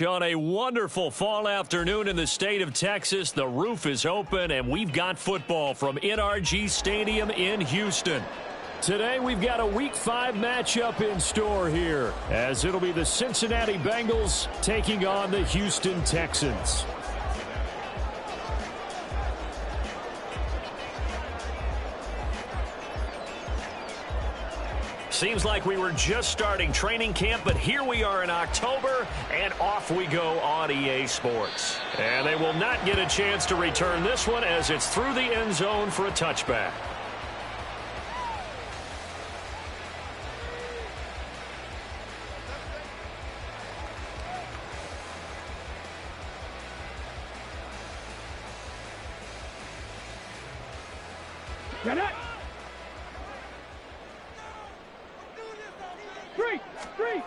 On a wonderful fall afternoon in the state of Texas, the roof is open, and we've got football from NRG Stadium in Houston. Today, we've got a Week 5 matchup in store here, as it'll be the Cincinnati Bengals taking on the Houston Texans. Seems like we were just starting training camp, but here we are in October, and off we go on EA Sports. And they will not get a chance to return this one as it's through the end zone for a touchback. Get it! Three.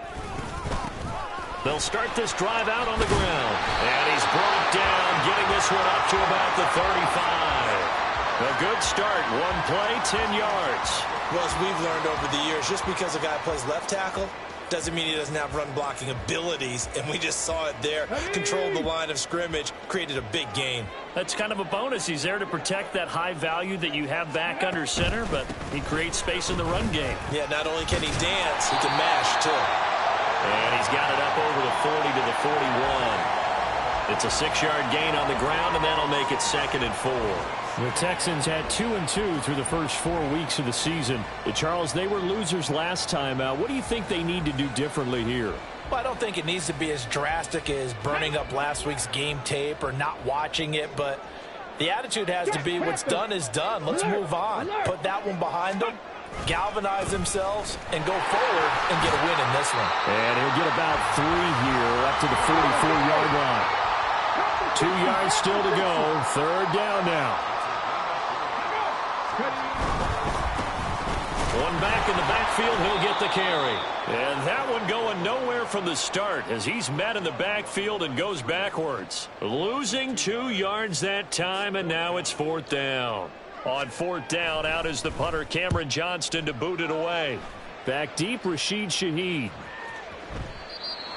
They'll start this drive out on the ground. And he's brought down, getting this one up to about the 35. A good start. One play, 10 yards. Well, as we've learned over the years, just because a guy plays left tackle doesn't mean he doesn't have run blocking abilities, and we just saw it there. Controlled the line of scrimmage, created a big gain. That's kind of a bonus. He's there to protect that high value that you have back under center, but he creates space in the run game. Yeah, not only can he dance, he can mash, too. And he's got it up over the 40 to the 41. It's a 6-yard gain on the ground, and that'll make it 2nd and 4. The Texans had 2-2 through the first 4 weeks of the season. Charles, they were losers last time out. What do you think they need to do differently here? Well, I don't think it needs to be as drastic as burning up last week's game tape or not watching it, but the attitude has to be what's done is done. Let's move on. Put that one behind them, galvanize themselves, and go forward and get a win in this one. And he'll get about 3 here up to the 44-yard line. 2 yards still to go. 3rd down now. One back in the backfield, he'll get the carry. And that one going nowhere from the start as he's met in the backfield and goes backwards. Losing 2 yards that time, and now it's 4th down. On 4th down, out is the punter, Cameron Johnston, to boot it away. Back deep, Rashid Shaheed.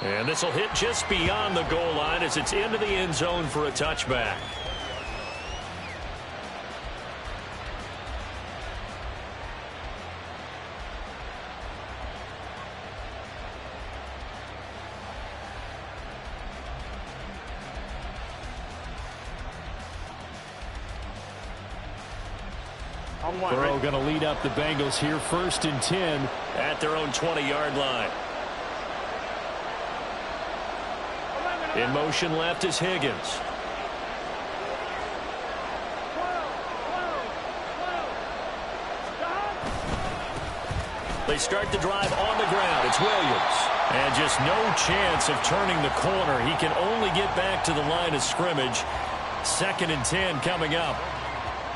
And this will hit just beyond the goal line as it's into the end zone for a touchback. Burrow going to lead up the Bengals here, 1st and 10 at their own 20-yard line. In motion left is Higgins. They start the drive on the ground. It's Williams. And just no chance of turning the corner. He can only get back to the line of scrimmage. 2nd and 10 coming up.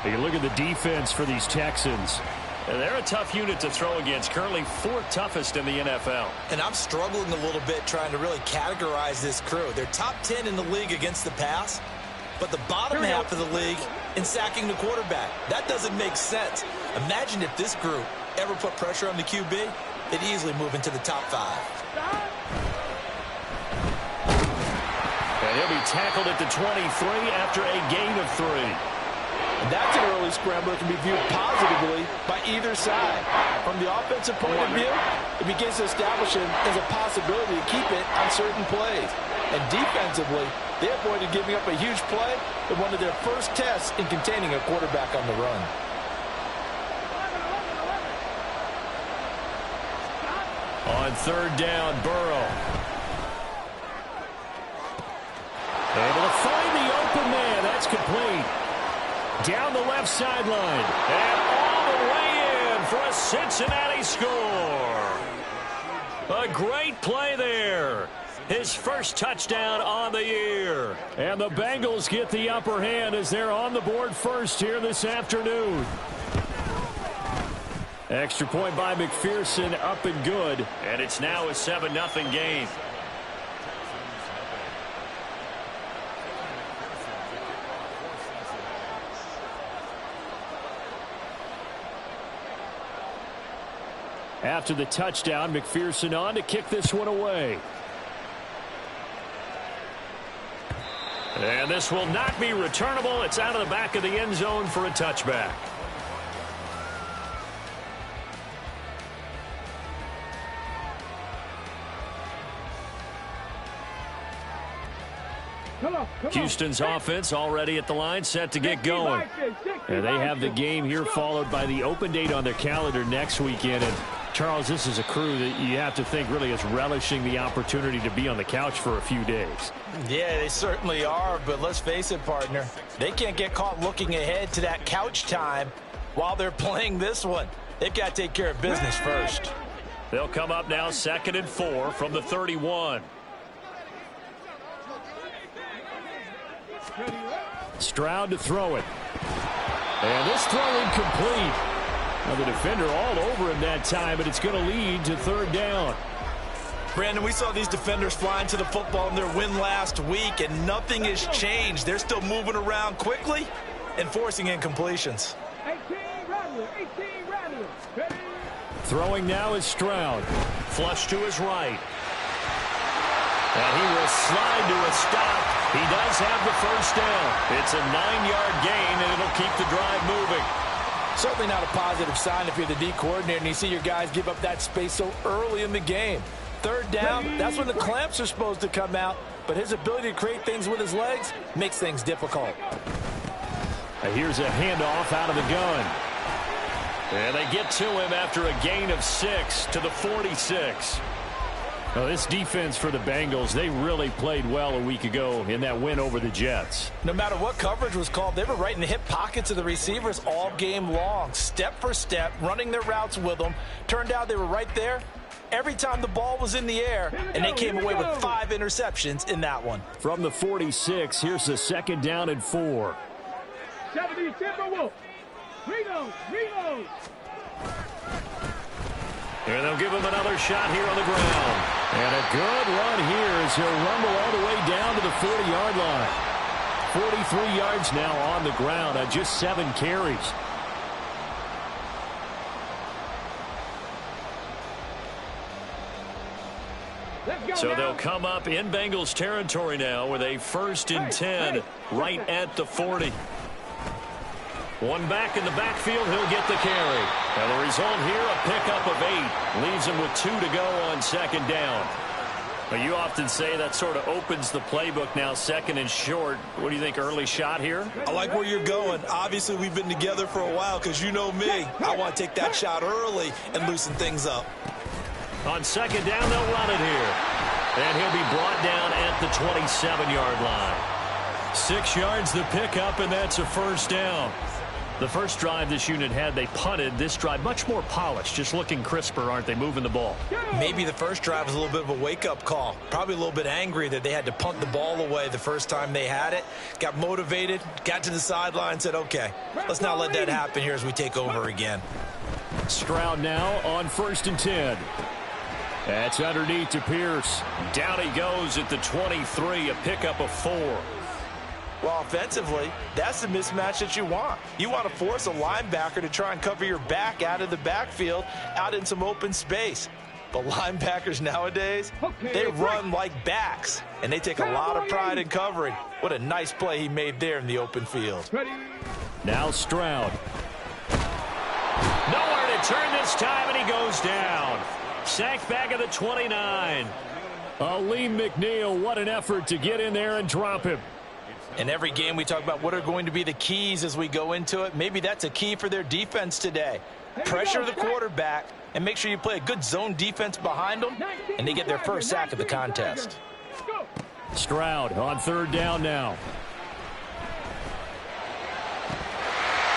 You look at the defense for these Texans. And they're a tough unit to throw against, currently 4th toughest in the NFL. And I'm struggling a little bit trying to really categorize this crew. They're top 10 in the league against the pass, but the bottom half of the league in sacking the quarterback. That doesn't make sense. Imagine if this group ever put pressure on the QB, they'd easily move into the top 5. And he'll be tackled at the 23 after a gain of 3. And that's an early scramble that can be viewed positively by either side. From the offensive point of view, it begins to establish it as a possibility to keep it on certain plays. And defensively, they avoided giving up a huge play in one of their first tests in containing a quarterback on the run. On 3rd down, Burrow. Able to find the open man. That's complete. Down the left sideline. And all the way in for a Cincinnati score. A great play there. His first touchdown on the year. And the Bengals get the upper hand as they're on the board first here this afternoon. Extra point by McPherson, up and good. And it's now a 7-0 game. After the touchdown, McPherson on to kick this one away. And this will not be returnable. It's out of the back of the end zone for a touchback. Houston's offense already at the line, set to get going. And they have the game here followed by the open date on their calendar next weekend. And Charles, this is a crew that you have to think really is relishing the opportunity to be on the couch for a few days. Yeah, they certainly are, but let's face it, partner. They can't get caught looking ahead to that couch time while they're playing this one. They've got to take care of business first. They'll come up now 2nd and 4 from the 31. Stroud to throw it. And this throw incomplete. Now the defender all over him that time, but it's going to lead to 3rd down. Brandon, we saw these defenders flying to the football in their win last week, and nothing has changed. They're still moving around quickly and forcing incompletions. 18 Rattler. Throwing now is Stroud. Flush to his right. And he will slide to a stop. He does have the 1st down. It's a 9-yard gain, and it'll keep the drive moving. Certainly not a positive sign if you're the D coordinator and you see your guys give up that space so early in the game. 3rd down, that's when the clamps are supposed to come out, but his ability to create things with his legs makes things difficult. Here's a handoff out of the gun. And they get to him after a gain of 6 to the 46. Now, this defense for the Bengals, they really played well a week ago in that win over the Jets. No matter what coverage was called, they were right in the hip pockets of the receivers all game long, step for step, running their routes with them. Turned out they were right there every time the ball was in the air, and they came away with 5 interceptions in that one. From the 46, here's the 2nd down and 4. 70 Timberwolves. Reload. And they'll give him another shot here on the ground. And a good run here as he'll rumble all the way down to the 40-yard line. 43 yards now on the ground on just 7 carries. So they'll come up in Bengals territory now with a 1st and 10 right at the 40. One back in the backfield, he'll get the carry. And the result here, a pickup of 8. Leaves him with 2 to go on 2nd down. But you often say that sort of opens the playbook now, 2nd and short. What do you think, early shot here? I like where you're going. Obviously, we've been together for a while because you know me. I want to take that shot early and loosen things up. On 2nd down, they'll run it here. And he'll be brought down at the 27-yard line. 6 yards the pickup, and that's a 1st down. The first drive this unit had, they punted. This drive, much more polished, just looking crisper, aren't they, moving the ball? Maybe the first drive was a little bit of a wake-up call. Probably a little bit angry that they had to punt the ball away the first time they had it. Got motivated, got to the sideline, said, okay, let's not let that happen here as we take over again. Stroud now on 1st and 10. That's underneath to Pierce. Down he goes at the 23, a pickup of 4. Well, offensively, that's the mismatch that you want. You want to force a linebacker to try and cover your back out of the backfield, out in some open space. But linebackers nowadays, they run like backs, and they take a lot of pride in covering. What a nice play he made there in the open field. Now Stroud. Nowhere to turn this time, and he goes down. Sacked back at the 29. Aleem McNeil, what an effort to get in there and drop him. In every game, we talk about what are going to be the keys as we go into it. Maybe that's a key for their defense today. Pressure the quarterback and make sure you play a good zone defense behind them, and they get their first sack of the contest. Stroud on 3rd down now.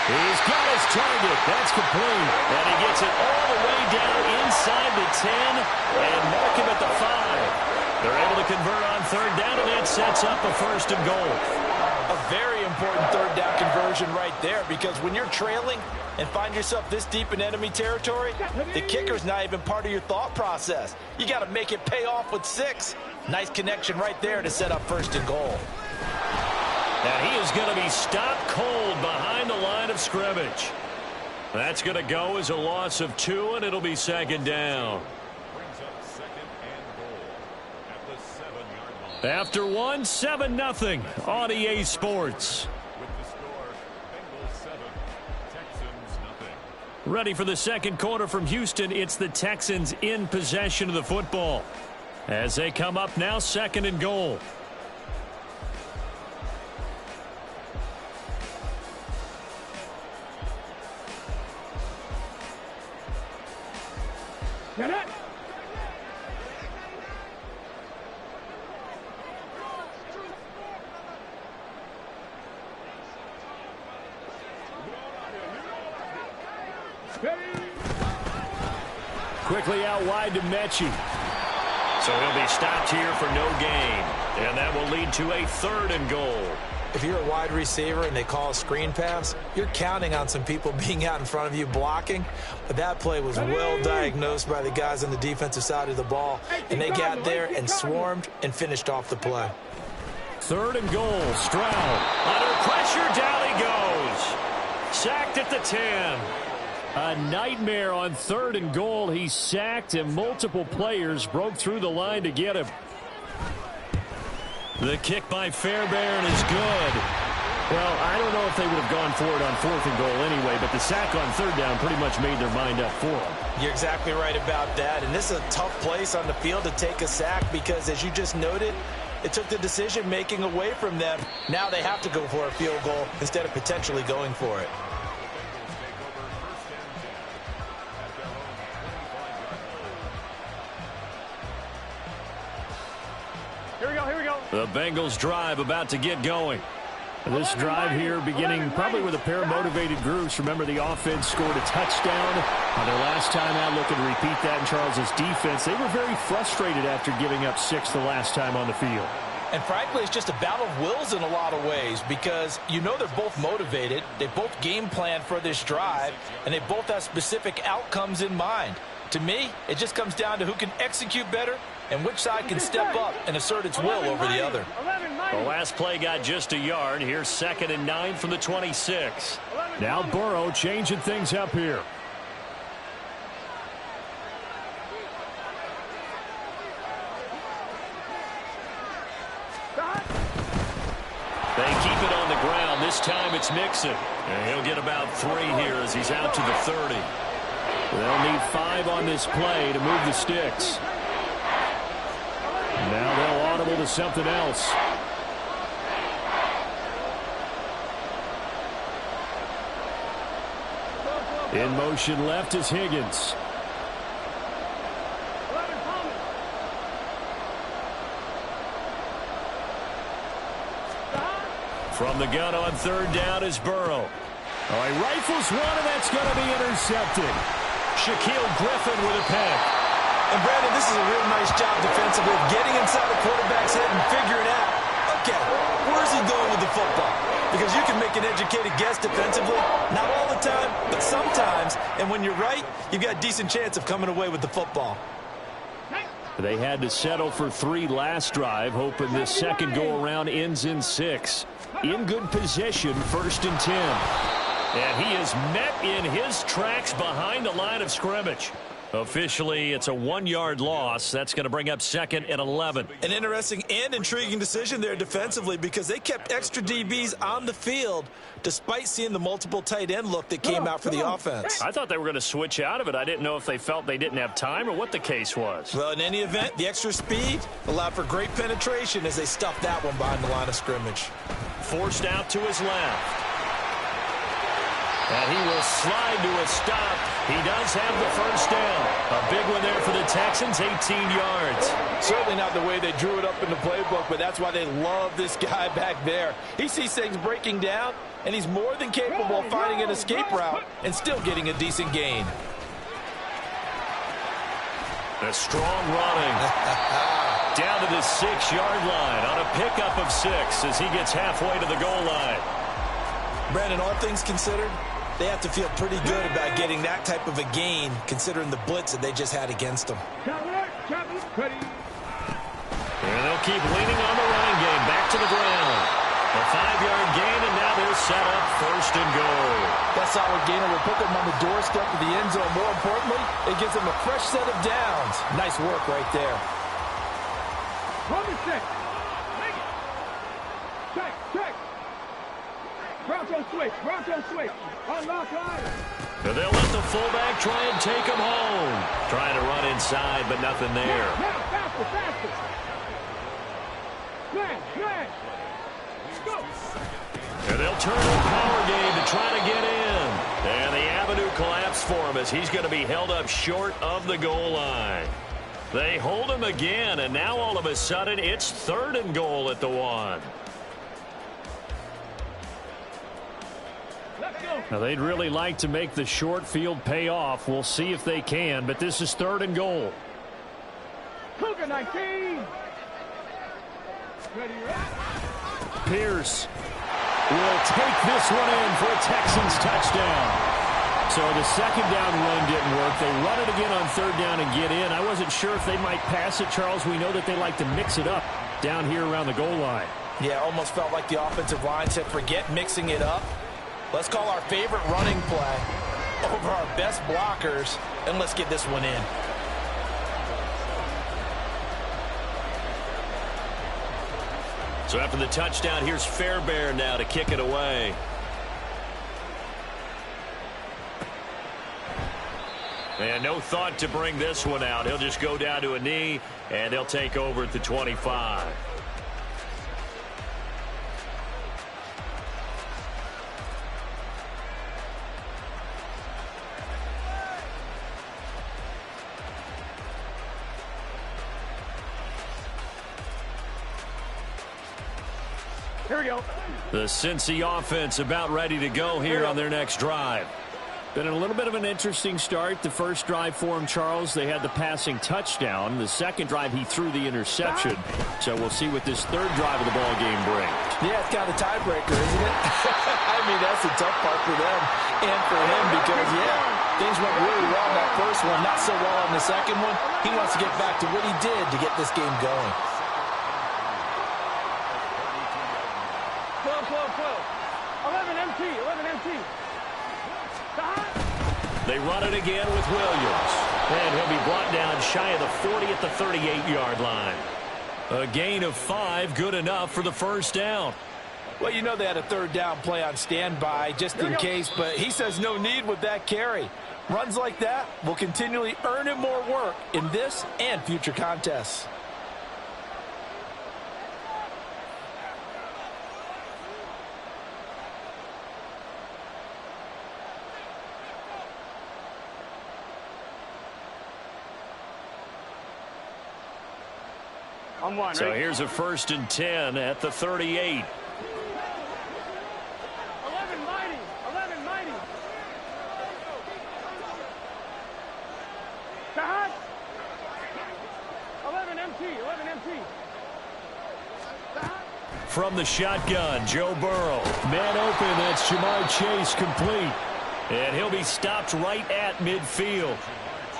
He's got his target. That's complete. And he gets it all the way down inside the 10 and mark him at the 5. They're able to convert on 3rd down, and that sets up a 1st and goal. A very important 3rd down conversion right there, because when you're trailing and find yourself this deep in enemy territory, the kicker's not even part of your thought process. You got to make it pay off with 6. Nice connection right there to set up 1st and goal. Now he is going to be stopped cold behind the line of scrimmage. That's going to go as a loss of 2, and it'll be 2nd down. After one, 7-0 on EA Sports. Ready for the second quarter from Houston. It's the Texans in possession of the football. As they come up now, 2nd and goal. Get it. Quickly out wide to Mechie. So he'll be stopped here for no gain. And that will lead to a 3rd and goal. If you're a wide receiver and they call a screen pass, you're counting on some people being out in front of you blocking. But that play was well diagnosed by the guys on the defensive side of the ball. And they got there and swarmed and finished off the play. 3rd and goal. Stroud under pressure. Down he goes. Sacked at the 10. A nightmare on 3rd and goal. He's sacked and multiple players broke through the line to get him. The kick by Fairbairn is good. Well, I don't know if they would have gone for it on 4th and goal anyway, but the sack on 3rd down pretty much made their mind up for them. You're exactly right about that. And this is a tough place on the field to take a sack because, as you just noted, it took the decision-making away from them. Now they have to go for a field goal instead of potentially going for it. Here we go. The Bengals drive about to get going. This drive here beginning probably with a pair of motivated groups. Remember, the offense scored a touchdown on their last time out. Looking to repeat that in Charles's defense. They were very frustrated after giving up 6 the last time on the field. And frankly, it's just a battle of wills in a lot of ways because you know they're both motivated. They both game plan for this drive, and they both have specific outcomes in mind. To me, it just comes down to who can execute better and which side can step up and assert its will over the other. The last play got just a yard. Here's 2nd and 9 from the 26. Now Burrow changing things up here. They keep it on the ground. This time it's Mixon. And he'll get about 3 here as he's out to the 30. They'll need 5 on this play to move the sticks. Now they'll audible to something else. In motion left is Higgins. From the gun on 3rd down is Burrow. Oh, he rifles one, and that's going to be intercepted. Shaquille Griffin with a pick. And, Brandon, this is a real nice job defensively of getting inside the quarterback's head and figuring out, okay, where's he going with the football? Because you can make an educated guess defensively. Not all the time, but sometimes. And when you're right, you've got a decent chance of coming away with the football. They had to settle for 3 last drive, hoping this second go-around ends in 6. In good position, 1st and 10. And he is met in his tracks behind the line of scrimmage. Officially, it's a 1-yard loss. That's going to bring up 2nd and 11. An interesting and intriguing decision there defensively because they kept extra DBs on the field despite seeing the multiple tight end look that came out for the offense. I thought they were going to switch out of it. I didn't know if they felt they didn't have time or what the case was. Well, in any event, the extra speed allowed for great penetration as they stuffed that one behind the line of scrimmage. Forced out to his left. And he will slide to a stop. He does have the 1st down. A big one there for the Texans, 18 yards. Certainly not the way they drew it up in the playbook, but that's why they love this guy back there. He sees things breaking down, and he's more than capable of finding an escape route and still getting a decent gain. A strong running. Down to the 6-yard line on a pickup of 6 as he gets halfway to the goal line. Brandon, all things considered, they have to feel pretty good about getting that type of a gain considering the blitz that they just had against them. And they'll keep leaning on the running game. Back to the ground. A 5-yard gain, and now they're set up 1st and goal. That solid gainer will put them on the doorstep of the end zone. More importantly, it gives them a fresh set of downs. Nice work right there. Check. Bronco switch. Unlock line. And they'll let the fullback try and take him home. Trying to run inside, but nothing there. Now, faster. Man. Go. And they'll turn to the power game to try to get in. And the avenue collapsed for him as he's going to be held up short of the goal line. They hold him again, and now all of a sudden it's 3rd and goal at the 1. Now they'd really like to make the short field pay off. We'll see if they can, but this is 3rd and goal. Cougar 19. Ready, Pierce will take this one in for a Texans touchdown. So the second down run didn't work. They run it again on 3rd down and get in. I wasn't sure if they might pass it, Charles. We know that they like to mix it up down here around the goal line. Yeah, almost felt like the offensive line said, forget mixing it up. Let's call our favorite running play over our best blockers, and let's get this one in. So after the touchdown, here's Fairbairn now to kick it away. And no thought to bring this one out. He'll just go down to a knee, and they'll take over at the 25. Here we go. The Cincy offense about ready to go here on their next drive. Been a little bit of an interesting start. The first drive for him, Charles, they had the passing touchdown. The second drive, he threw the interception. So we'll see what this 3rd drive of the ball game brings. Yeah, it's kind of a tiebreaker, isn't it? I mean, that's the tough part for them and for him because, things went really well in that first one, not so well on the second one. He wants to get back to what he did to get this game going. Flow. 11 MT. They run it again with Williams. And he'll be brought down shy of the 40 at the 38-yard line. A gain of 5, good enough for the first down. Well, you know they had a 3rd down play on standby just in case, but he says no need with that carry. Runs like that will continually earn him more work in this and future contests. On 1, So right? here's a 1st and 10 at the 38. 11 mighty. Sahad. 11 MT. From the shotgun, Joe Burrow. Man open, that's Jamar Chase complete. And he'll be stopped right at midfield.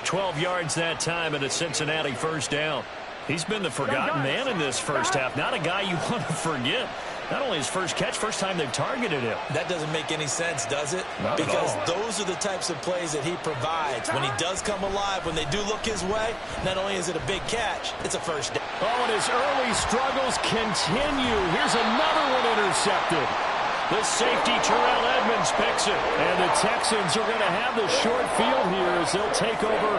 12 yards that time and a Cincinnati first down. He's been the forgotten man in this first half. Not a guy you want to forget. Not only his first catch, first time they've targeted him. That doesn't make any sense, does it? Not because at all. those are the types of plays that he provides. When he does come alive, when they do look his way, not only is it a big catch, it's a first down. Oh, and his early struggles continue. Here's another one intercepted. The safety, Terrell Edmonds, picks it. And the Texans are going to have the short field here as they'll take over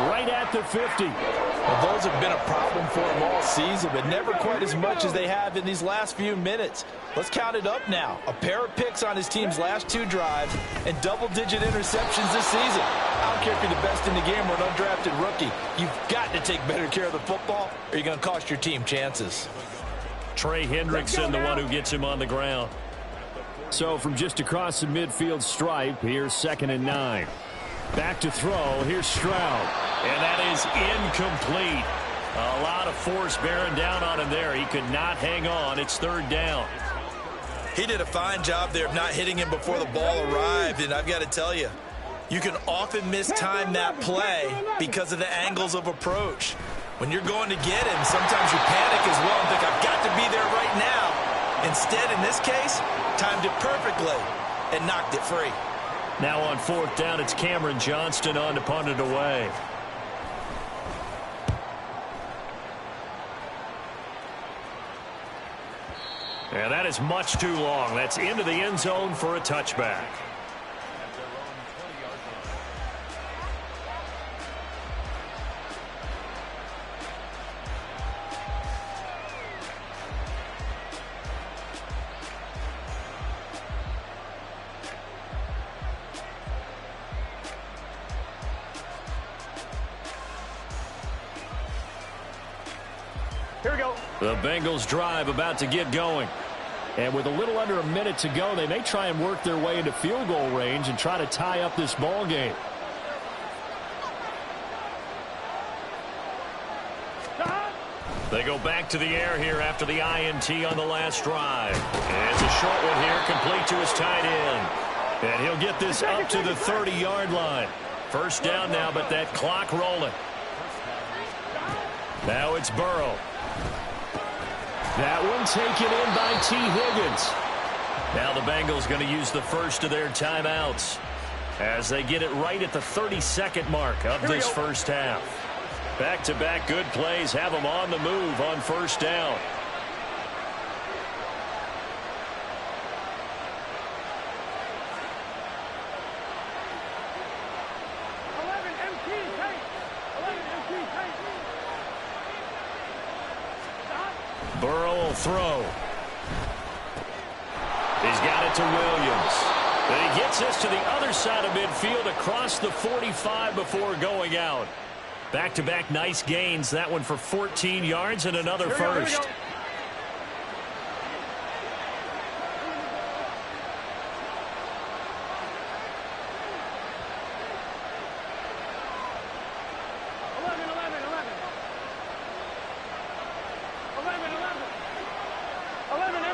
right at the 50. Well, those have been a problem for him all season, but never quite as much as they have in these last few minutes. Let's count it up now. A pair of picks on his team's last 2 drives and double-digit interceptions this season. I don't care if you're the best in the game or an undrafted rookie. You've got to take better care of the football or you're going to cost your team chances. Trey Hendrickson, the one who gets him on the ground. So from just across the midfield stripe, here's 2nd and 9. Back to throw. Here's Stroud. And that is incomplete. A lot of force bearing down on him there. He could not hang on. It's 3rd down. He did a fine job there of not hitting him before the ball arrived, and I've got to tell you, you can often mistime that play because of the angles of approach. When you're going to get him, sometimes you panic as well and think, I've got to be there right now. Instead, in this case, timed it perfectly and knocked it free. Now on 4th down, it's Cameron Johnston on to punt it away. And that is much too long. That's into the end zone for a touchback. Here we go. The Bengals drive about to get going. And with a little under a minute to go, they may try and work their way into field goal range and try to tie up this ball game. They go back to the air here after the INT on the last drive. And it's a short one here, complete to his tight end. And he'll get this up to the 30-yard line. First down now, but that clock rolling. Now it's Burrow. That one taken in by T. Higgins. Now the Bengals going to use the first of their timeouts as they get it right at the 32nd mark of this first half. Back-to-back good plays have them on the move on first down. Burrow will throw. He's got it to Williams. Then he gets this to the other side of midfield across the 45 before going out. Back-to-back nice gains. That one for 14 yards and another first.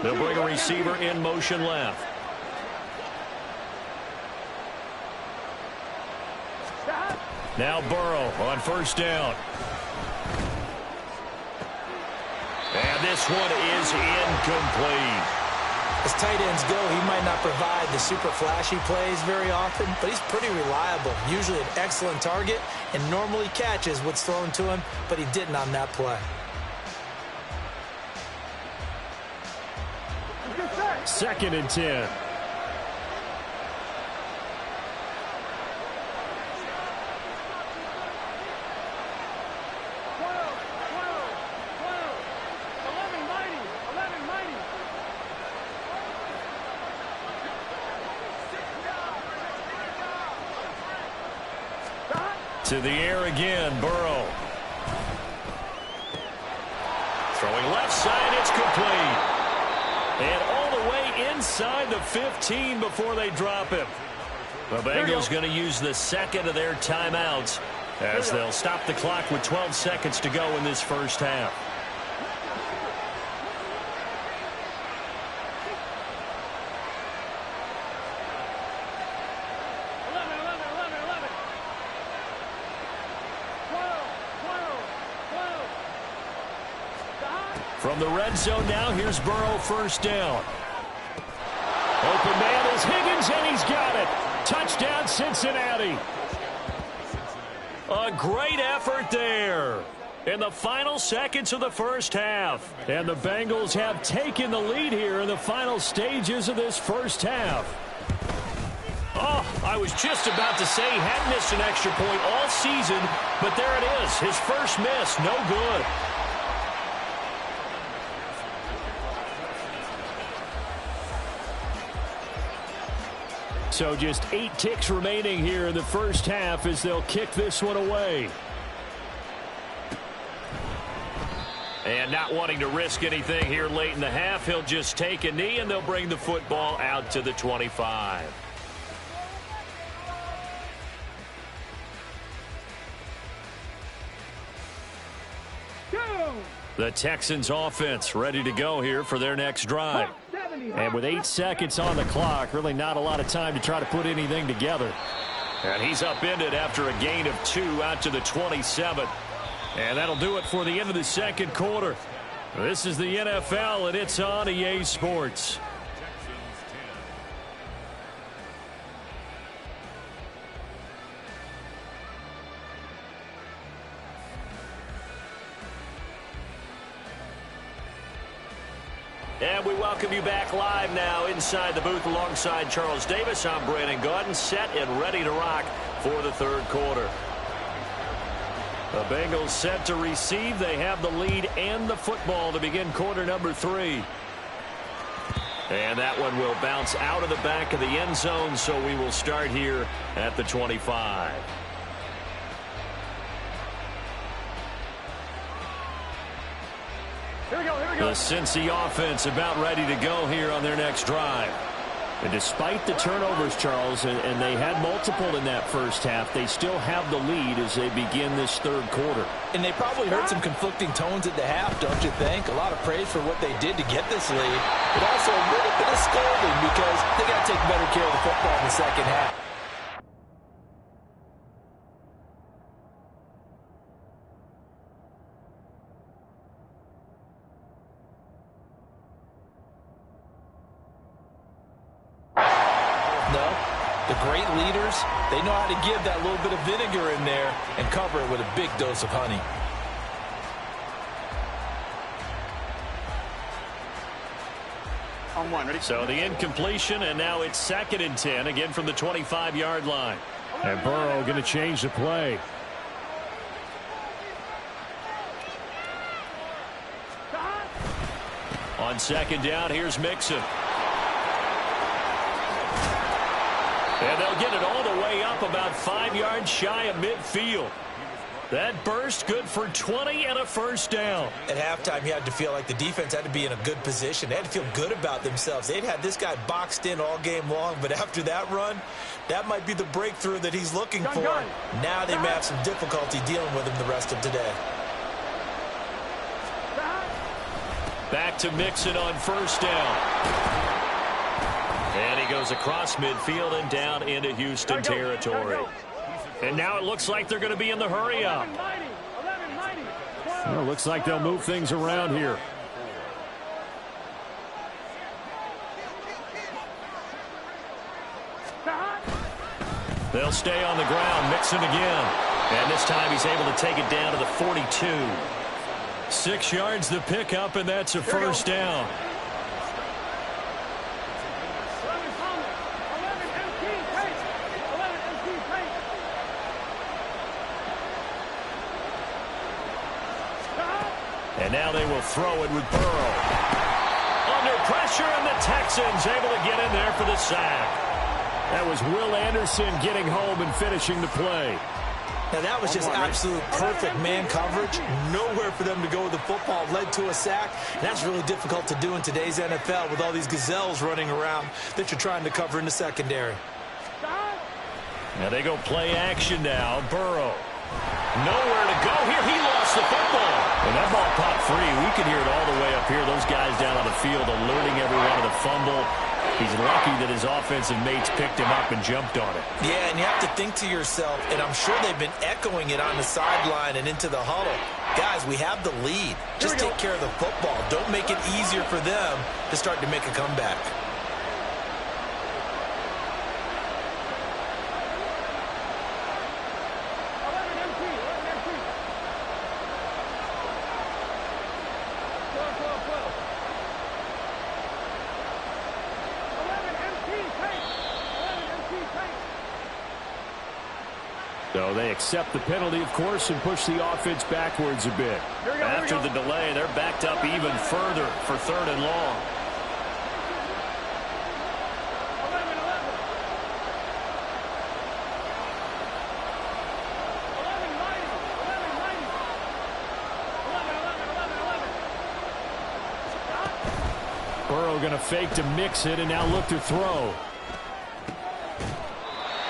They'll bring a receiver in motion left. Now Burrow on first down. And this one is incomplete. As tight ends go, he might not provide the super flashy plays very often, but he's pretty reliable. Usually an excellent target and normally catches what's thrown to him, but he didn't on that play. Second and 10. To the air again, Burrow. Throwing left side, it's complete. And all the way inside the 15 before they drop him. The Bengals going to use the second of their timeouts as they'll stop the clock with 12 seconds to go in this first half. From the red zone now, here's Burrow first down. Open man is Higgins, and he's got it. Touchdown, Cincinnati. A great effort there in the final seconds of the first half. And the Bengals have taken the lead here in the final stages of this first half. Oh, I was just about to say he hadn't missed an extra point all season, but there it is. His first miss, no good. So just 8 ticks remaining here in the first half as they'll kick this one away. And not wanting to risk anything here late in the half, he'll just take a knee and they'll bring the football out to the 25. The Texans offense ready to go here for their next drive. And with 8 seconds on the clock, really not a lot of time to try to put anything together. And he's upended after a gain of 2 out to the 27. And that'll do it for the end of the second quarter. This is the NFL, and it's on EA Sports. And we welcome you back live now inside the booth alongside Charles Davis. I'm Brandon Gaudin, set and ready to rock for the third quarter. The Bengals set to receive. They have the lead and the football to begin quarter number 3. And that one will bounce out of the back of the end zone, so we will start here at the 25. Here we go. The Cincy offense about ready to go here on their next drive. And despite the turnovers, Charles, and they had multiple in that first half, they still have the lead as they begin this third quarter. And they probably heard some conflicting tones at the half, don't you think? A lot of praise for what they did to get this lead, but also a little bit of scolding because they got to take better care of the football in the second half. The great leaders, they know how to give that little bit of vinegar in there and cover it with a big dose of honey. On one, ready? So the incompletion, and now it's 2nd and 10, again from the 25-yard line. And Burrow going to change the play. On 2nd down, here's Mixon. And they'll get it all the way up about 5 yards shy of midfield. That burst good for 20 and a first down. At halftime, you had to feel like the defense had to be in a good position. They had to feel good about themselves. They'd had this guy boxed in all game long, but after that run, that might be the breakthrough that he's looking for. Now they may have some difficulty dealing with him the rest of today. Back to Mixon on first down. And he goes across midfield and down into Houston territory. And now it looks like they're going to be in the hurry up. Well, looks like they'll move things around here. They'll stay on the ground. Mixon again. And this time he's able to take it down to the 42. 6 yards the pickup, and that's a first down. And now they will throw it with Burrow. Under pressure, and the Texans able to get in there for the sack. That was Will Anderson getting home and finishing the play. Now that was just absolute perfect man coverage. Nowhere for them to go with the football. Led to a sack. And that's really difficult to do in today's NFL with all these gazelles running around that you're trying to cover in the secondary. Now they go play action now. Burrow. Nowhere to go here. He lost the football. And that ball popped free. We can hear it all the way up here. Those guys down on the field alerting everyone of the fumble. He's lucky that his offensive mates picked him up and jumped on it. Yeah, and you have to think to yourself, and I'm sure they've been echoing it on the sideline and into the huddle. Guys, we have the lead. Just take care of the football. Don't make it easier for them to start to make a comeback. So they accept the penalty, of course, and push the offense backwards a bit. After the delay, they're backed up even further for 3rd and long. Burrow going to fake to mix it and now look to throw.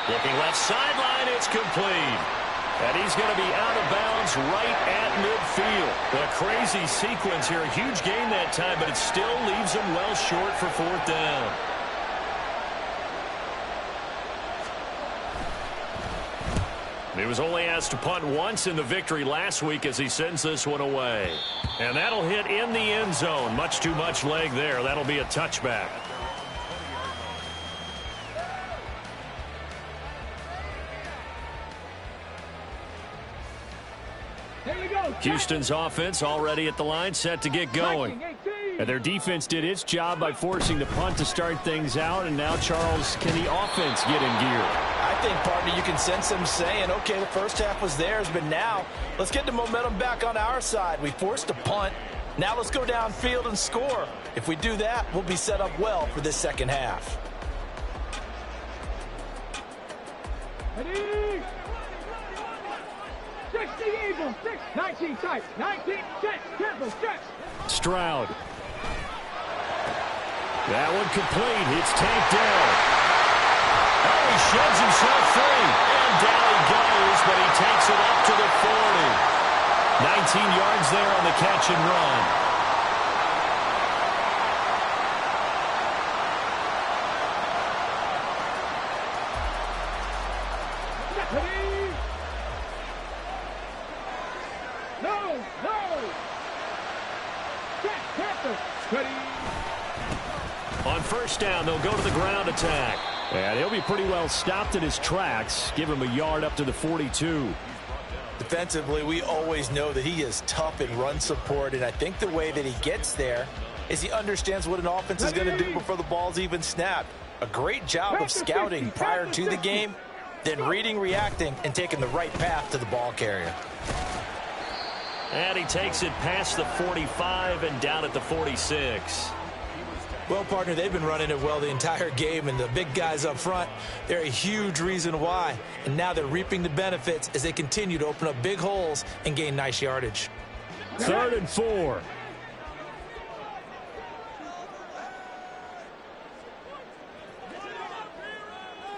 Looking left sideline, it's complete. And he's going to be out of bounds right at midfield. A crazy sequence here. A huge gain that time, but it still leaves him well short for 4th down. He was only asked to punt once in the victory last week as he sends this one away. And that'll hit in the end zone. Much too much leg there. That'll be a touchback. Houston's offense already at the line, set to get going. And their defense did its job by forcing the punt to start things out, and now, Charles, can the offense get in gear? I think, partner, you can sense them saying, okay, the first half was theirs, but now let's get the momentum back on our side. We forced a punt. Now let's go downfield and score. If we do that, we'll be set up well for this second half. Ready? 60 Eagles, 6, 19 tight, 19, check, careful, check. Stroud. That one complete. It's tanked down. Oh, he sheds himself free. And down he goes, but he takes it up to the 40. 19 yards there on the catch and run. Ready? No. Check, careful. Ready? On first down, they'll go to the ground attack. And he'll be pretty well stopped in his tracks. Give him a yard up to the 42. Defensively, we always know that he is tough in run support, and I think the way that he gets there is he understands what an offense is going to do before the ball's even snapped. A great job of scouting prior to the game, then reading, reacting, and taking the right path to the ball carrier. And he takes it past the 45 and down at the 46. Well, partner, they've been running it well the entire game, and the big guys up front, they're a huge reason why. And now they're reaping the benefits as they continue to open up big holes and gain nice yardage. 3rd and 4.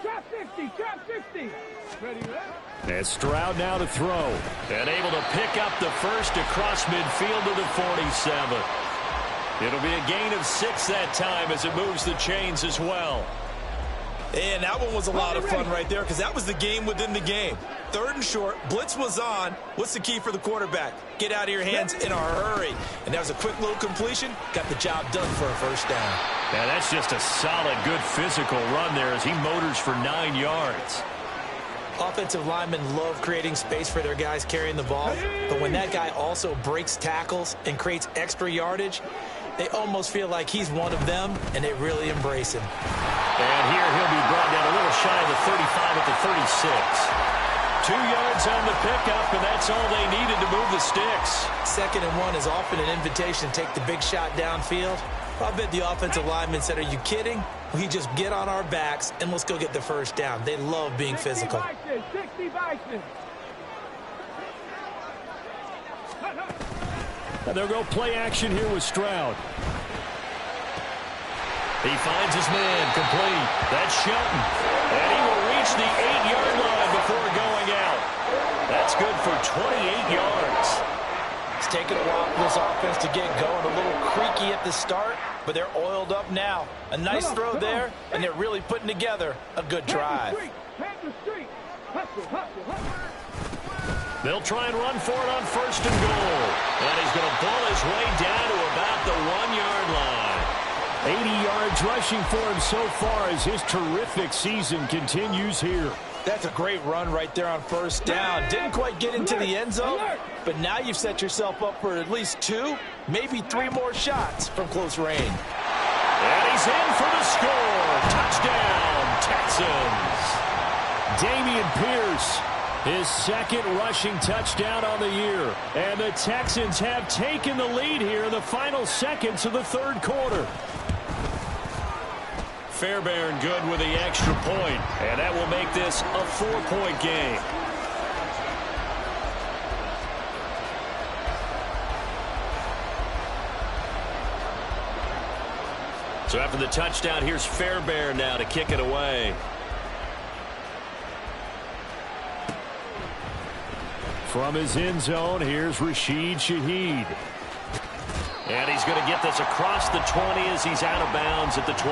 Drop 50. Ready, And Stroud now to throw. And able to pick up the first across midfield to the 47. It'll be a gain of 6 that time as it moves the chains as well. And that one was a lot of fun right there because that was the game within the game. 3rd and short, blitz was on. What's the key for the quarterback? Get out of your hands in a hurry. And that was a quick little completion. Got the job done for a first down. Yeah, that's just a solid, good physical run there as he motors for 9 yards. Offensive linemen love creating space for their guys carrying the ball. But when that guy also breaks tackles and creates extra yardage, they almost feel like he's one of them, and they really embrace him. And here he'll be brought down a little shy of the 35 at the 36. 2 yards on the pickup, and that's all they needed to move the sticks. 2nd and 1 is often an invitation to take the big shot downfield. I bet the offensive lineman said, are you kidding? We just get on our backs, and let's go get the first down. They love being physical. 60 Bison. And they'll go play action here with Stroud. He finds his man complete. That's Shelton. And he will reach the 8-yard line before going out. That's good for 28 yards. It's taken a while for this offense to get going. A little creaky at the start, but they're oiled up now. A nice throw there, and they're really putting together a good drive. They'll try and run for it on 1st and goal. And he's going to pull his way down to about the 1-yard line. 80 yards rushing for him so far as his terrific season continues here. That's a great run right there on 1st down. Didn't quite get into the end zone, but now you've set yourself up for at least 2, maybe 3 more shots from close range. And he's in for the score. Touchdown, Texans. Dameon Pierce, his 2nd rushing touchdown on the year. And the Texans have taken the lead here in the final seconds of the 3rd quarter. Fairbairn good with the extra point, and that will make this a 4-point game. So after the touchdown, here's Fairbairn now to kick it away. From his end zone, here's Rashid Shaheed. And he's going to get this across the 20 as he's out of bounds at the 23.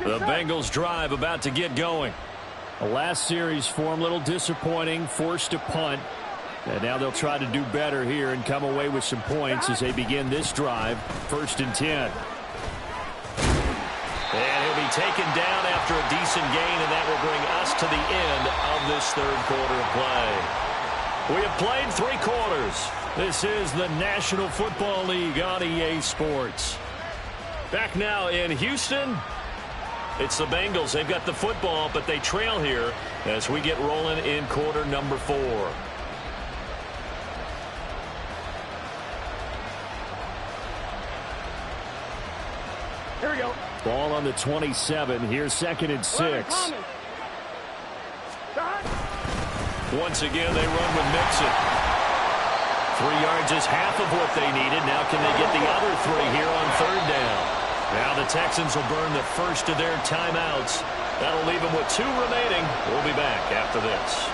The Bengals drive about to get going. The last series for him, a little disappointing, forced a punt. And now they'll try to do better here and come away with some points as they begin this drive. 1st and 10. And he'll be taken down after a decent gain, and that will bring us to the end of this third quarter of play. We have played 3 quarters. This is the National Football League on EA Sports. Back now in Houston. It's the Bengals. They've got the football, but they trail here as we get rolling in quarter number 4. Here we go. Ball on the 27. Here's 2nd and 6. Once again, they run with Mixon. 3 yards is half of what they needed. Now can they get the other 3 here on 3rd down? Now the Texans will burn the first of their timeouts. That'll leave them with 2 remaining. We'll be back after this.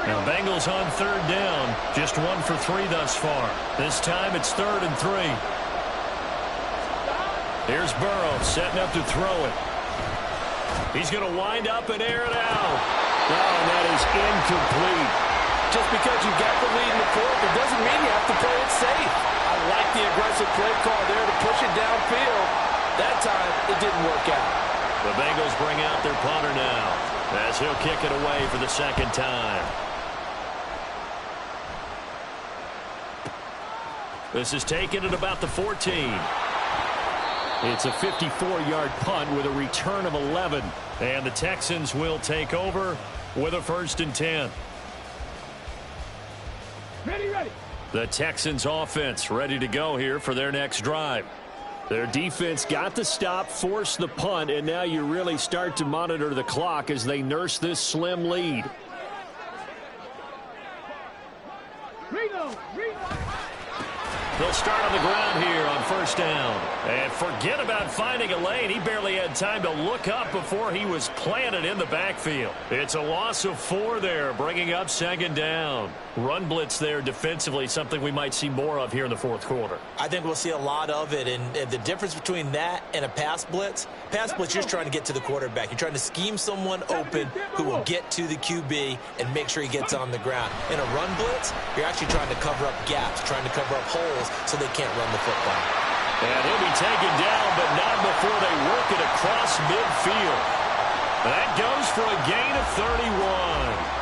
Now Bengals on 3rd down. Just 1 for 3 thus far. This time it's 3rd and 3. Here's Burrow setting up to throw it. He's going to wind up and air it out. Oh, and that is incomplete. Just because you got the lead in the fourth, it doesn't mean you have to play it safe. I like the aggressive play call there to push it downfield. That time, it didn't work out. The Bengals bring out their punter now as he'll kick it away for the 2nd time. This is taken at about the 14. It's a 54-yard punt with a return of 11. And the Texans will take over with a 1st and 10. Ready. The Texans offense ready to go here for their next drive. Their defense got the stop, forced the punt, and now you really start to monitor the clock as they nurse this slim lead. They'll start on the ground here on 1st down. And forget about finding a lane. He barely had time to look up before he was planted in the backfield. It's a loss of 4 there, bringing up 2nd down. Run blitz there defensively, something we might see more of here in the 4th quarter. I think we'll see a lot of it, and the difference between that and a pass blitz, you're just trying to get to the quarterback. You're trying to scheme someone open who will get to the QB and make sure he gets on the ground. In a run blitz, you're actually trying to cover up gaps, trying to cover up holes so they can't run the football. And he'll be taken down, but not before they work it across midfield. That goes for a gain of 31.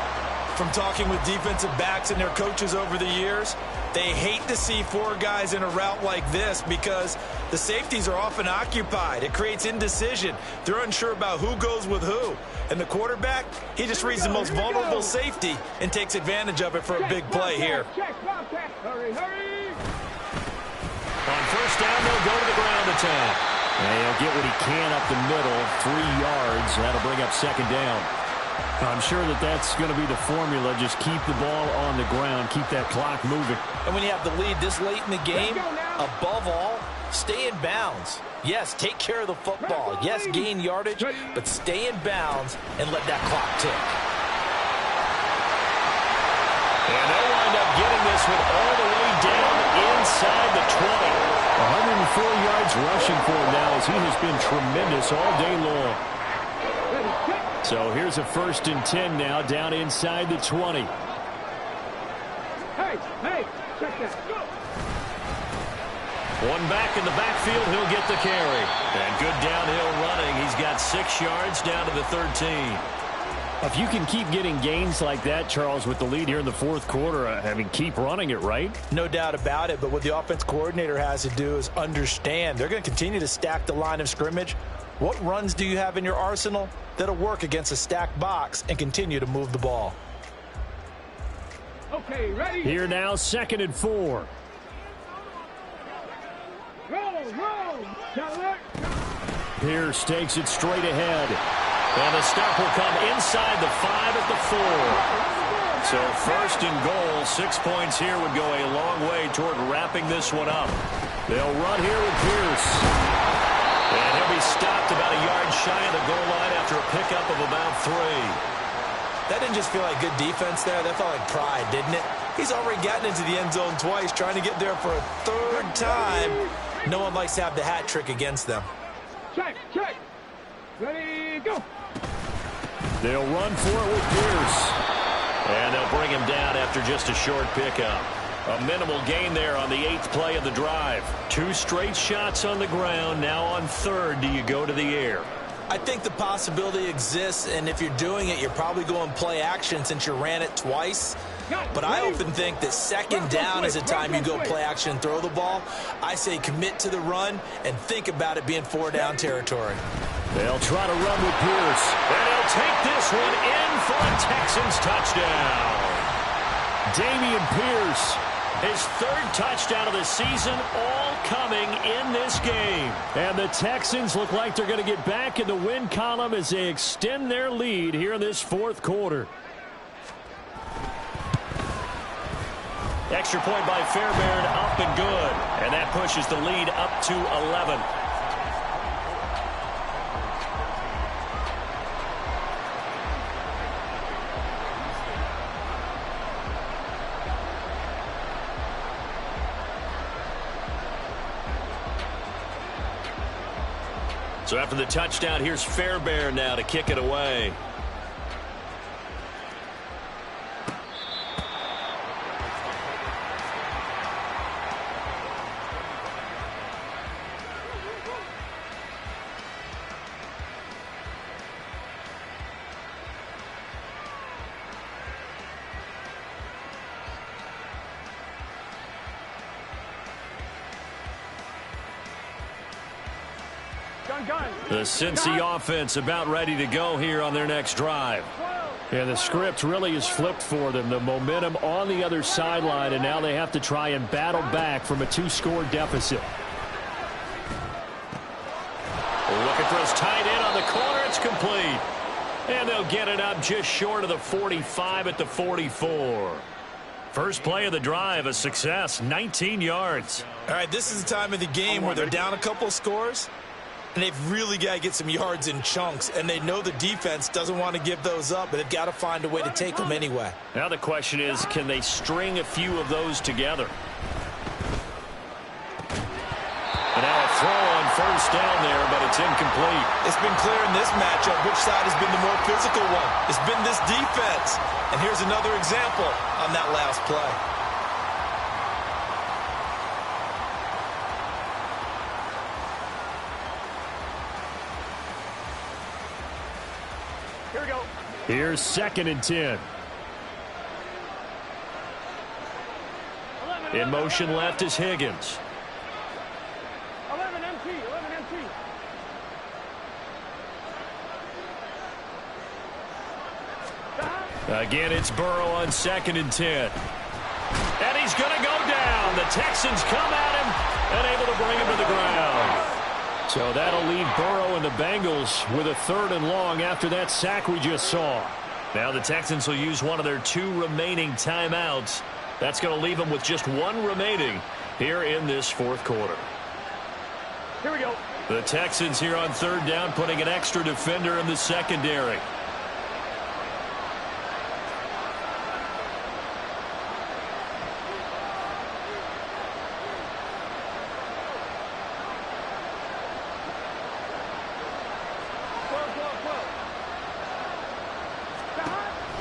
From talking with defensive backs and their coaches over the years, they hate to see 4 guys in a route like this because the safeties are often occupied. It creates indecision. They're unsure about who goes with who. And the quarterback, he just reads the most vulnerable safety and takes advantage of it for a big play here. Hurry. On 1st down, they'll go to the ground attack. And he'll get what he can up the middle, 3 yards. That'll bring up 2nd down. I'm sure that's going to be the formula. Just keep the ball on the ground. Keep that clock moving. And when you have the lead this late in the game, above all, stay in bounds. Yes, take care of the football. Yes, gain yardage, but stay in bounds and let that clock tick. And they'll wind up getting this one all the way down inside the 20. 104 yards rushing for him now as he has been tremendous all day long. So here's a 1st and 10 now down inside the 20. Hey, check that. Go. One back in the backfield, he'll get the carry. And good downhill running. He's got 6 yards down to the 13. If you can keep getting gains like that, Charles, with the lead here in the 4th quarter, keep running it, right? No doubt about it, but what the offense coordinator has to do is understand they're going to continue to stack the line of scrimmage. What runs do you have in your arsenal that'll work against a stacked box and continue to move the ball? Okay, ready? Here now, 2nd and 4. Roll. Pierce takes it straight ahead. And the stop will come inside the 5 at the 4. So 1st and goal, 6 points here would go a long way toward wrapping this one up. They'll run here with Pierce. And he'll be stopped about a yard shy of the goal line after a pickup of about 3. That didn't just feel like good defense there. That felt like pride, didn't it? He's already gotten into the end zone twice, trying to get there for a 3rd time. No one likes to have the hat trick against them. Check. Ready, go. They'll run for it with Pierce. And they'll bring him down after just a short pickup. A minimal gain there on the 8th play of the drive. 2 straight shots on the ground. Now on 3rd, do you go to the air? I think the possibility exists, and if you're doing it, you're probably going play action since you ran it twice. But I often think that 2nd down is the time you go play action and throw the ball. I say commit to the run and think about it being 4-down territory. They'll try to run with Pierce. And he'll take this one in for a Texans touchdown. Dameon Pierce. His 3rd touchdown of the season, all coming in this game. And the Texans look like they're going to get back in the win column as they extend their lead here in this 4th quarter. Extra point by Fairbairn, up and good. And that pushes the lead up to 11. So after the touchdown, here's Fairbairn now to kick it away. The Cincy offense about ready to go here on their next drive. And the script really is flipped for them. The momentum on the other sideline, and now they have to try and battle back from a 2-score deficit. Looking for his tight end on the corner. It's complete. And they'll get it up just short of the 45 at the 44. First play of the drive, a success, 19 yards. All right, this is the time of the game where they're down a couple of scores, and they've really got to get some yards in chunks, and they know the defense doesn't want to give those up, but they've got to find a way to take them anyway. Now the question is, can they string a few of those together? And now a throw on 1st down there, but it's incomplete. It's been clear in this matchup which side has been the more physical one. It's been this defense. And here's another example on that last play. Here we go. Here's 2nd and 10. In motion left is Higgins. 11 MT. Again, it's Burrow on 2nd and 10. And he's going to go down. The Texans come at him and able to bring him to the ground. So that'll leave Burrow and the Bengals with a 3rd and long after that sack we just saw. Now the Texans will use one of their 2 remaining timeouts. That's going to leave them with just 1 remaining here in this 4th quarter. Here we go. The Texans here on 3rd down, putting an extra defender in the secondary.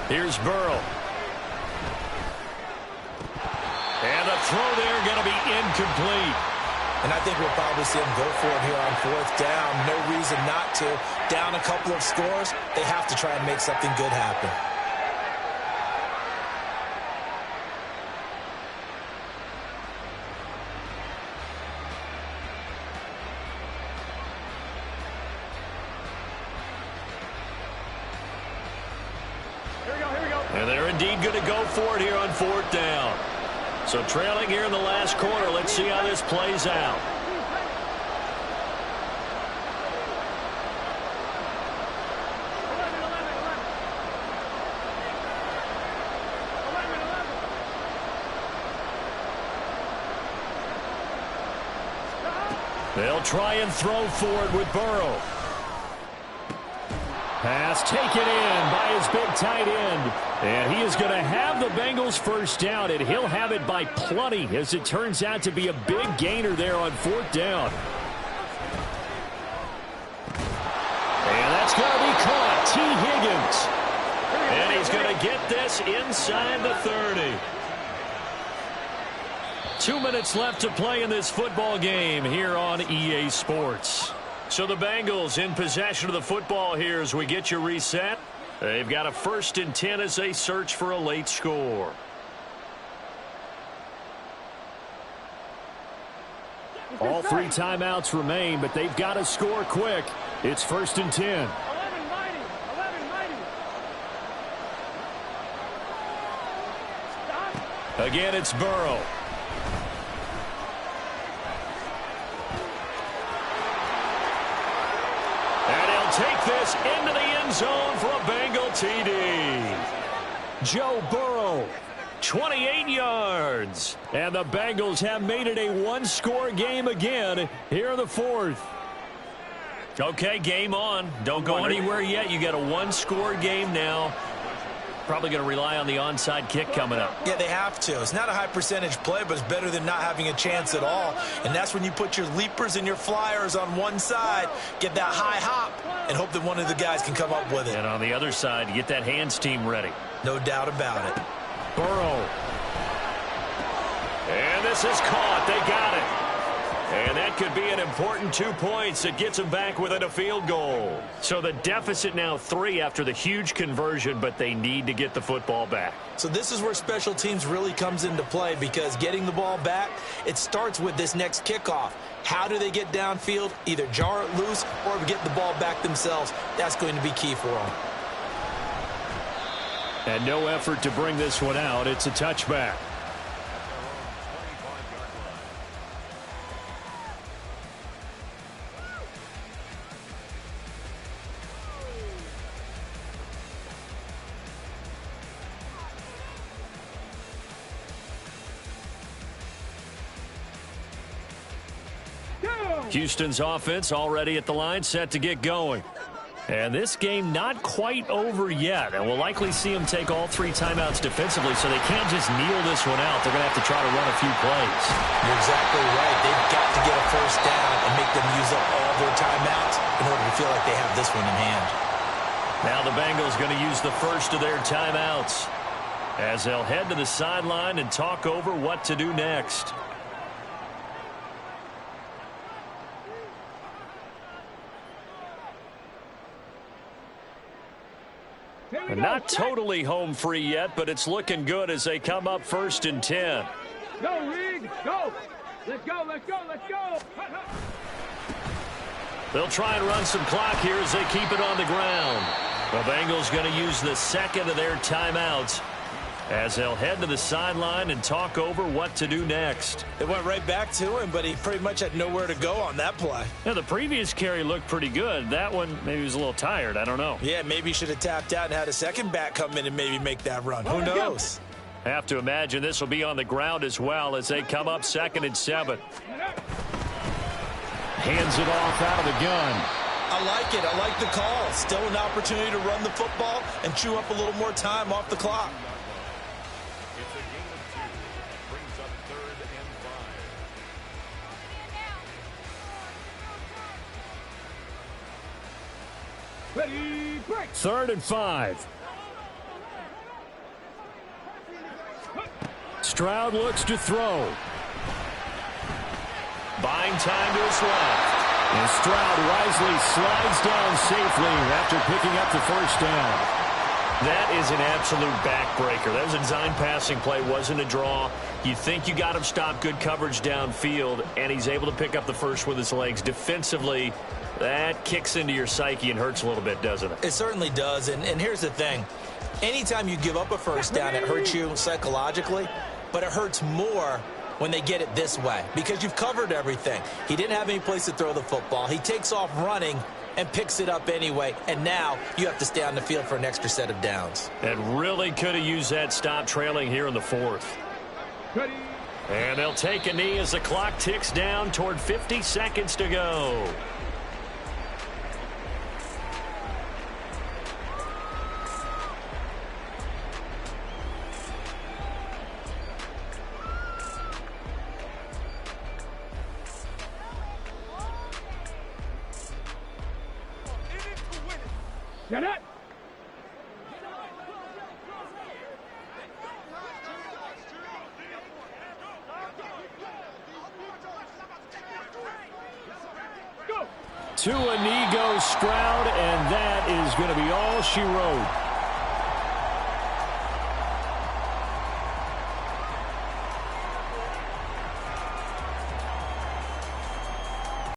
Here's Burrow. And the throw there going to be incomplete. And I think we'll probably see them go for it here on 4th down. No reason not to. Down a couple of scores, they have to try and make something good happen. And they're indeed going to go for it here on 4th down. So trailing here in the last quarter. Let's see how this plays out. They'll try and throw for it with Burrow. Pass taken in by his big tight end. And he is going to have the Bengals first down, and he'll have it by plenty as it turns out to be a big gainer there on 4th down. And that's going to be caught. T. Higgins. And he's going to get this inside the 30. 2 minutes left to play in this football game here on EA Sports. So the Bengals in possession of the football here as we get you reset. They've got a 1st and 10 as they search for a late score. All 3 timeouts remain, but they've got to score quick. It's 1st and 10. 11-90. Stop. Again, it's Burrow. And he'll take this into the end zone for a Bengal TD. Joe Burrow, 28 yards. And the Bengals have made it a 1-score game again here in the 4th. Okay, game on. Don't go anywhere yet. You got a 1-score game now. Probably going to rely on the onside kick coming up. Yeah, they have to. It's not a high percentage play, but it's better than not having a chance at all. And that's when you put your leapers and your flyers on one side, get that high hop, and hope that one of the guys can come up with it. And on the other side, you get that hands team ready. No doubt about it. Burrow. And this is caught. They got it. And that could be an important 2 points that gets them back within a field goal. So the deficit now 3 after the huge conversion, but they need to get the football back. So this is where special teams really comes into play, because getting the ball back, it starts with this next kickoff. How do they get downfield? Either jar it loose or get the ball back themselves. That's going to be key for them. And no effort to bring this one out. It's a touchback. Houston's offense already at the line, set to get going. And this game not quite over yet. And we'll likely see them take all 3 timeouts defensively, so they can't just kneel this one out. They're going to have to try to run a few plays. You're exactly right. They've got to get a first down and make them use up all their timeouts in order to feel like they have this one in hand. Now the Bengals going to use the first of their timeouts as they'll head to the sideline and talk over what to do next. And not totally home free yet, but it's looking good as they come up 1st and 10. Go, Reed, go. Let's go, let's go, let's go. They'll try and run some clock here as they keep it on the ground. The Bengals going to use the second of their timeouts as they'll head to the sideline and talk over what to do next. It went right back to him, but he pretty much had nowhere to go on that play. Now, the previous carry looked pretty good. That one, maybe he was a little tired. I don't know. Yeah, maybe he should have tapped out and had a second back come in and maybe make that run. Who knows? Have to imagine this will be on the ground as well as they come up 2nd and 7. Hands it off out of the gun. I like it. I like the call. Still an opportunity to run the football and chew up a little more time off the clock. Ready, break. 3rd and 5. Stroud looks to throw. Buying time to his left. And Stroud wisely slides down safely after picking up the first down. That is an absolute backbreaker. That was a design passing play, wasn't a draw. You think you got him stopped, good coverage downfield, and he's able to pick up the first with his legs. Defensively, that kicks into your psyche and hurts a little bit, doesn't it? It certainly does, and here's the thing. Anytime you give up a first down, it hurts you psychologically, but it hurts more when they get it this way because you've covered everything. He didn't have any place to throw the football. He takes off running and picks it up anyway, and now you have to stay on the field for an extra set of downs. And really could have used that stop trailing here in the 4th. Ready, And they'll take a knee as the clock ticks down toward 50 seconds to go. Get it. To a knee goes Stroud, and that is going to be all she wrote.